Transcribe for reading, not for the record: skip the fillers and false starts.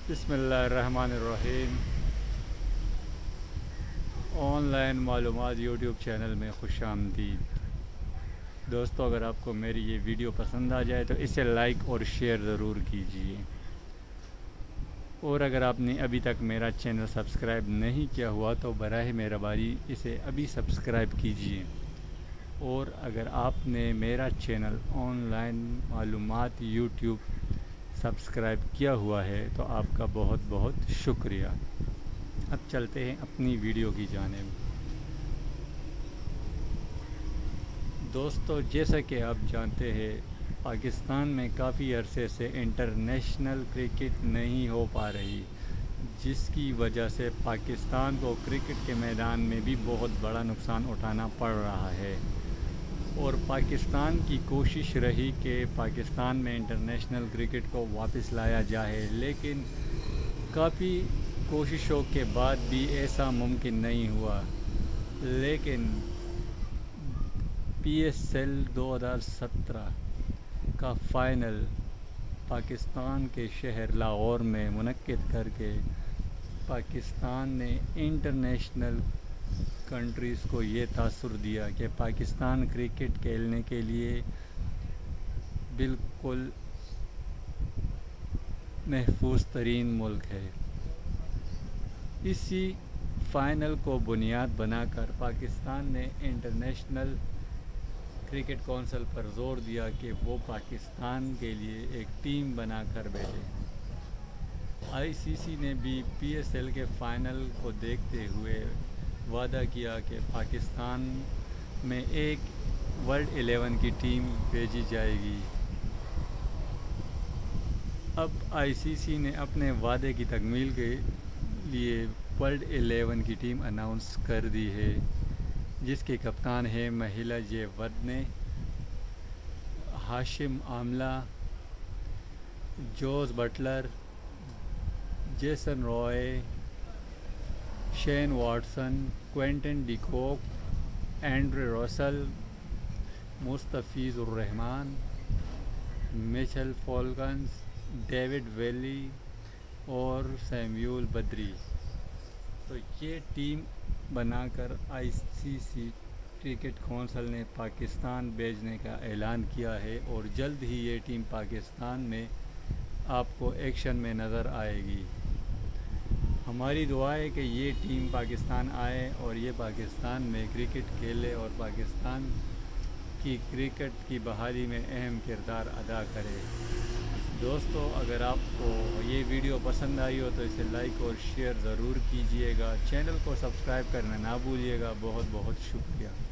बिस्मिल्लाहिर्रहमानिर्रहीम। ऑनलाइन मालूमात YouTube channel में खुश आमदीद। दोस्तों, अगर आपको मेरी ये वीडियो पसंद आ जाए तो इसे लाइक और शेयर ज़रूर कीजिए, और अगर आपने अभी तक मेरा चैनल सब्सक्राइब नहीं किया हुआ तो बराह मेहरबानी इसे अभी सब्सक्राइब कीजिए। और अगर आपने मेरा चैनल ऑनलाइन मालूमात यूट्यूब सब्सक्राइब किया हुआ है तो आपका बहुत बहुत शुक्रिया। अब चलते हैं अपनी वीडियो की जानिब। दोस्तों, जैसा कि आप जानते हैं, पाकिस्तान में काफ़ी अरसे से इंटरनेशनल क्रिकेट नहीं हो पा रही, जिसकी वजह से पाकिस्तान को क्रिकेट के मैदान में भी बहुत बड़ा नुकसान उठाना पड़ रहा है। और पाकिस्तान की कोशिश रही कि पाकिस्तान में इंटरनेशनल क्रिकेट को वापस लाया जाए, लेकिन काफ़ी कोशिशों के बाद भी ऐसा मुमकिन नहीं हुआ। लेकिन PSL 2017 का फ़ाइनल पाकिस्तान के शहर लाहौर में मुनक्किद करके पाकिस्तान ने इंटरनेशनल कंट्रीज़ को ये तासुर दिया कि पाकिस्तान क्रिकेट खेलने के लिए बिल्कुल महफूज तरीन मुल्क है। इसी फ़ाइनल को बुनियाद बनाकर पाकिस्तान ने इंटरनेशनल क्रिकेट कौंसिल पर ज़ोर दिया कि वो पाकिस्तान के लिए एक टीम बनाकर भेजे। ICC ने भी PSL के फ़ाइनल को देखते हुए वादा किया कि पाकिस्तान में एक वर्ल्ड 11 की टीम भेजी जाएगी। अब ICC ने अपने वादे की तकमील के लिए वर्ल्ड 11 की टीम अनाउंस कर दी है, जिसके कप्तान हैं Mahela Jayawardene, Hashim Amla, Jos Buttler, Jason Roy, Shane Watson, Quinton de Kock, Andre Russell, Mustafizur Rahman, Mitchell Falcons, David Willey और सैमुअल बद्री। तो ये टीम बनाकर ICC क्रिकेट कौंसिल ने पाकिस्तान भेजने का ऐलान किया है, और जल्द ही ये टीम पाकिस्तान में आपको एक्शन में नज़र आएगी। हमारी दुआ है कि ये टीम पाकिस्तान आए और ये पाकिस्तान में क्रिकेट खेले और पाकिस्तान की क्रिकेट की बहाली में अहम किरदार अदा करे। दोस्तों, अगर आपको ये वीडियो पसंद आई हो तो इसे लाइक और शेयर ज़रूर कीजिएगा। चैनल को सब्सक्राइब करना ना भूलिएगा। बहुत बहुत शुक्रिया।